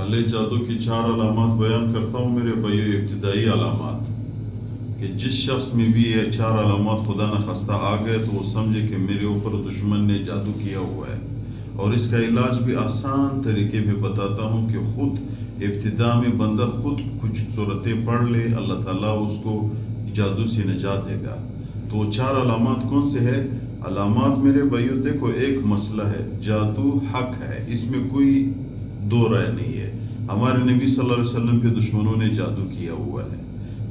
काले जादू की 4 अलामत बयान करता हूँ मेरे भाइयों। इब्तिदाई अलामत कि जिस शख्स में भी ये 4 अलामत खुदा न खस्ता आ गए तो वो समझे कि मेरे ऊपर दुश्मन ने जादू किया हुआ है। और इसका इलाज भी आसान तरीके पे बताता हूँ कि खुद इब्तिदा में बंदा खुद कुछ सूरतें पढ़ ले, अल्लाह ताला उसको जादू से निजात देगा। तो 4 अलामत कौन से है? अलामत मेरे भाइयों देखो, एक मसला है, जादू हक है, इसमें कोई दो राय नहीं है। हमारे नबी सल्लल्लाहु अलैहि वसल्लम के दुश्मनों ने जादू किया हुआ है।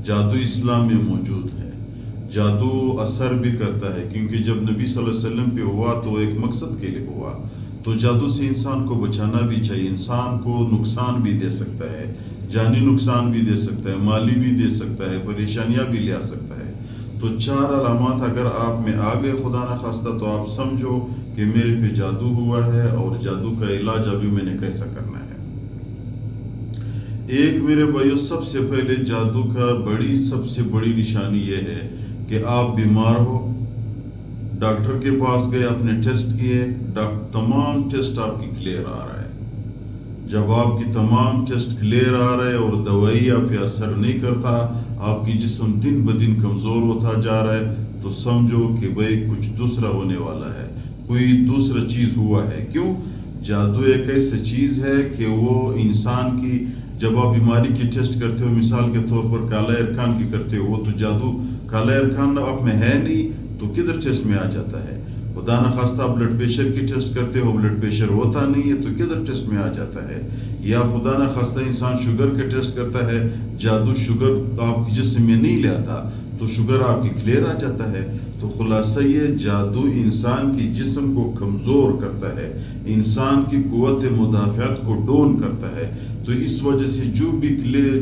जादू इस्लाम में मौजूद है। जादू असर भी करता है, क्योंकि जब नबी सल्लल्लाहु अलैहि वसल्लम पे हुआ तो एक मकसद के लिए हुआ। तो जादू से इंसान को बचाना भी चाहिए। इंसान को नुकसान भी दे सकता है, जानी नुकसान भी दे सकता है, माली भी दे सकता है, परेशानियां भी ले आ सकता है। तो 4 अलामत अगर आप में आ गए खुदा न खास्ता तो आप समझो कि मेरे पे जादू हुआ है और जादू का इलाज अभी मैंने कैसा करना है। एक मेरे भाइयों, सबसे पहले जादू का सबसे बड़ी निशानी यह है कि आप बीमार हो, डॉक्टर के पास गए, आपने टेस्ट किए, तमाम टेस्ट आपकी क्लियर आ रहा है। जब आपकी तमाम टेस्ट क्लियर आ रहे और दवाई आप पे असर नहीं करता, आपकी जिस्म दिन ब दिन कमजोर होता जा रहा है, तो समझो कि भाई कुछ दूसरा होने वाला है, कोई दूसरा चीज हुआ है। क्यों? जादू एक ऐसी चीज है कि वो इंसान की, जब आप बीमारी की टेस्ट करते हो, मिसाल के तौर पर काला अरकान की करते हो, वो तो जादू काला अरकान आप में है नहीं, तो किधर टेस्ट में आ जाता है? खुदा न खास्ता ब्लड प्रेशर की टेस्ट करते हो, ब्लड प्रेशर होता नहीं है, तो किधर टेस्ट में आ जाता है? या खुदा न खास्ता इंसान शुगर के टेस्ट करता है, जादू शुगर आपके जिस्म में नहीं लाता, तो शुगर आपकी क्लियर आ जाता है। तो खुलासा ये, जादू इंसान की जिस्म को कमजोर करता है, इंसान की कुव्वत मुदाफ़ियत को डाउन करता है। तो इस वजह से जो भी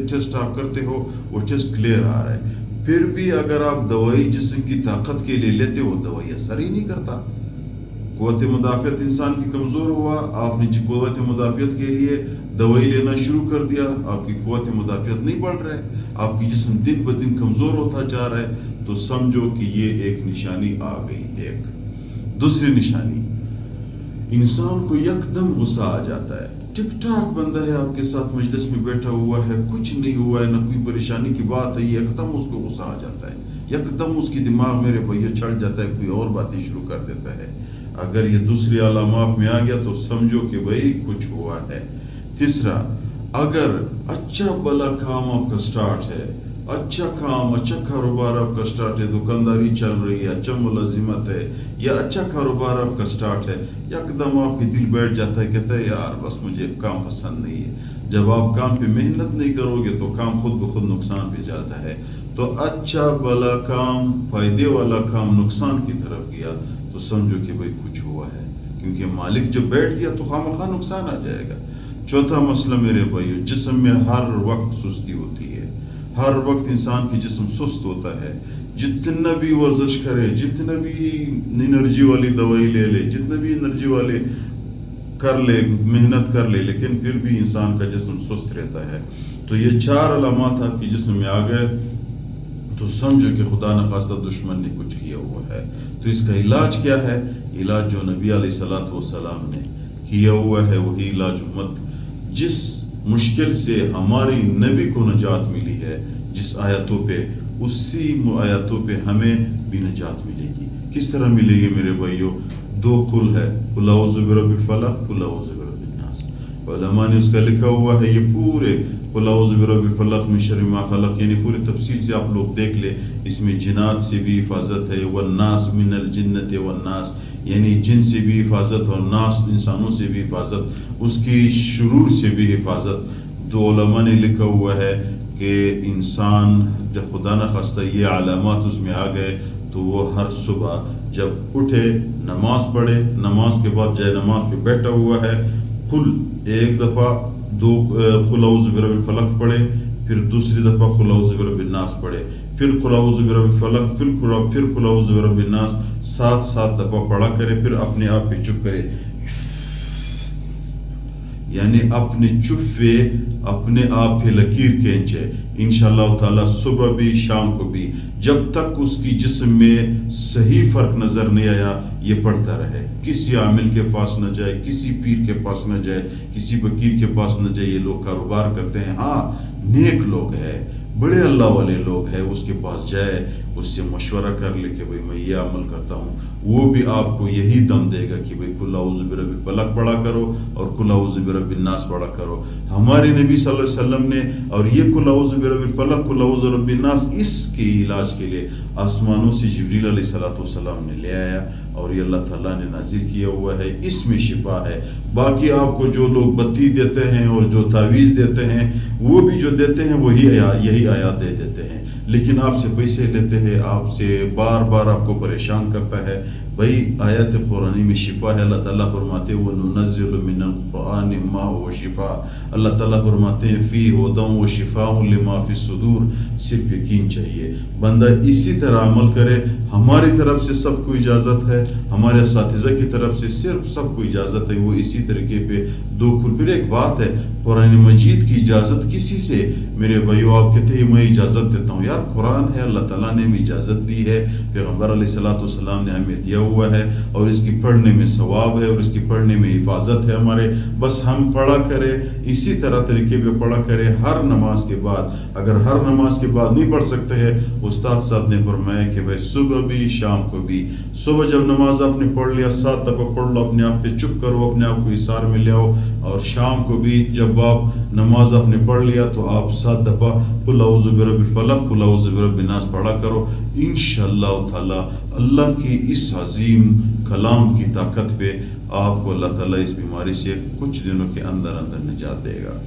टेस्ट आप करते हो वो टेस्ट क्लियर आ रहा है। फिर भी अगर आप दवाई जिस्म की ताकत के लिए लेते हो, दवाई असर ही नहीं करता। कुव्वत मुदाफ़ियत इंसान की कमजोर हुआ, आपने कुव्वत मुदाफ़ियत के लिए दवाई लेना शुरू कर दिया, आपकी कुव्वत मुदाफ़ियत नहीं बढ़ रहा है, आपकी जिस्म दिन ब दिन कमजोर होता जा रहा है, तो समझो कि ये एक निशानी आ गई। एक दूसरी निशानी, इंसान को यकदम गुस्सा आ जाता है। ठीक ठाक बंदा है, आपके साथ मजलिस में बैठा हुआ है, कुछ नहीं हुआ है, ना कोई परेशानी की बात है, यकदम उसको गुस्सा आ जाता है, यकदम उसकी दिमाग मेरे भैया चढ़ जाता है, कोई और बातें शुरू कर देता है। अगर ये दूसरी अलामत में आ गया तो समझो कि भाई कुछ हुआ है। तीसरा, अगर अच्छा भला काम आपका स्टार्ट है, अच्छा काम, अच्छा कारोबार आपका स्टार्ट है, दुकानदारी चल रही है, अच्छा मुलाजिमत है, या अच्छा कारोबार आपका स्टार्ट है, यकदम आपके दिल बैठ जाता है, कहता है यार बस मुझे काम पसंद नहीं है। जब आप काम पे मेहनत नहीं करोगे तो काम खुद ब खुद नुकसान पे जाता है। तो अच्छा भला काम, फायदे वाला काम नुकसान की तरफ गया तो समझो कि भाई कुछ हुआ है, क्योंकि मालिक जब बैठ गया तो खामखा नुकसान आ जाएगा। चौथा मसला मेरे भाइयों, जिस्म में हर वक्त सुस्ती होती है, हर वक्त इंसान की जिस्म सुस्त होता है। जितना भी वर्जिश करे, जितना भी एनर्जी वाली दवाई ले ले, जितना भी एनर्जी वाले कर ले, मेहनत कर ले, लेकिन फिर भी इंसान का जिस्म सुस्त रहता है। तो ये 4 अलामत आपकी जिस्म में आ गए तो समझो कि खुदा न खास्ता दुश्मन ने कुछ किया हुआ है। तो इसका इलाज क्या है? इलाज जो नबी अलैहिस्सलातु वस्सलाम ने किया हुआ है वही इलाज उम्मत, जिस मुश्किल से हमारी नबी को नजात मिली है, जिस आयतों पे, उसी आयतों पे हमें भी नजात मिलेगी। किस तरह मिलेगी मेरे भाइयों? 2 कुल है, कुल औज़ु बिरब्बिल फलक, कुल औज़ु बिरब्बिन नास। उलमा ने उसका लिखा हुआ है, ये पूरे कुल औज़ु बिरब्बिल फलक मिन शर्रि मा खलक, यानी पूरी तफसील से आप लोग देख ले, इसमें जिन्नात से भी हिफाजत है, वन्नास मिनल जिन्नति वन्नास, यानी जिन से भी हिफाजत और नास इंसानों से भी हिफाजत, उसकी शुरूर से भी हिफाजत। 2 उलमा ने लिखा हुआ है कि इंसान जब खुदा न खास्ता ये अलामत उसमें आ गए तो वो हर सुबह जब उठे नमाज पढ़े, नमाज के बाद जय नमाज पे बैठा हुआ है, कुल एक दफ़ा 2 कुल औज़ु बिरब्बिल फलक पढ़े, फिर दूसरी दफ़ा कुल औज़ु बिरब्बिन नास पढ़े, फिर कुल औज़ु बिरब्बिल फलक, फिर कुल औज़ु बिरब्बिन नास 7 दफ़ा पढ़ा करे, फिर अपने आप पे चुप करे, یعنی اپنے چفے اپنے آپ پہ لکیر کھینچے انشاءاللہ تعالی، صبح بھی شام کو بھی، جب تک اس کی جسم میں صحیح فرق نظر نہیں آیا یہ پڑھتا رہے. کسی عامل کے پاس نہ جائے، کسی پیر کے پاس نہ جائے، کسی فقیر کے پاس نہ جائے. یہ لوگ کاروبار کرتے ہیں، ہاں نیک لوگ ہیں، بڑے اللہ والے لوگ ہیں، اس کے پاس جائے، اس سے مشورہ کر لے کہ بھئی میں یہ عمل کرتا ہوں. وہ بھی آپ کو یہی دم دے گا کہ بھئی قل اعوذ برب الفلق پڑھا کرو اور قل اعوذ برب الناس پڑھا کرو. ہمارے نبی صلی اللہ علیہ وسلم نے اور یہ قل اعوذ برب الفلق قل اعوذ برب الناس اس کے علاج کے لیے آسمانوں سے جبریل علیہ السلام نے لے آیا اور یہ اللہ تعالیٰ نے نازل کیا ہوا ہے. اس میں شفا ہے. باقی آپ کو جو لوگ بتی دیتے ہیں اور جو تعویذ دیتے ہیں وہ بھی جو دیتے ہیں وہی یہی آیات دے دیتے ہیں، لیکن آپ سے پیسے لیتے ہیں، آپ سے بار بار آپ کو پریشان کرتا ہے. بھائی آیات قرآنی میں شفا ہے. اللہ تعالیٰ فرماتے ہیں وَنُنَزِّلُ مِنَ الْقُرْآنِ مَا هُوَ شِفَاءٌ. اللہ تعالیٰ فرماتے ہیں فِيهِ هُدًى وَشِفَاءٌ لِمَا فِي الصُّدُورِ. صرف یقین چاہیے، بندہ اسی طرح عمل کرے. ہماری طرف سے سب کو اجازت ہے، ہمارے اساتذہ کی طرف سے صرف سب کو اجازت ہے، وہ اسی طریقے پہ دو کھل. پھر ایک بات ہے، قرآن مجید کی اجازت کسی سے، میرے بھائیو آپ کہتے ہیں میں اجازت دیتا ہوں، یار قرآن ہے، اللہ تعالیٰ نے بھی اجازت دی ہے، پیغمبر علیہ السلام نے ہمیں دیا ہوا ہے، اور اس کی پڑھنے میں ثواب ہے اور اس کی پڑھنے میں حفاظت ہے ہمارے. بس ہم پڑھا کرے، اسی طرح طریقے پہ پڑھا کرے ہر نماز کے بعد. اگر ہر نماز کے بعد نہیں پڑھ سکتے ہیں، استاد صاحب نے فرمایا کہ بھائی صبح بھی شام کو بھی. صبح جب نماز آپ نے پڑھ لیا 7 دفعہ پڑھ لو، اپنے آپ پہ چپ کرو، اپنے آپ کو اثار میں لے آؤ. اور شام کو بھی جب آپ نماز آپ نے پڑھ لیا تو آپ 7 دفعہ قل اعوذ برب الفلق قل اعوذ برب الناس پڑھا کرو. انشاءاللہ تعالی اللہ کی اس عظیم کلام کی طاقت پہ آپ کو اللہ تعالیٰ اس بیماری سے کچھ دنوں کے اندر اندر نجات دے گا.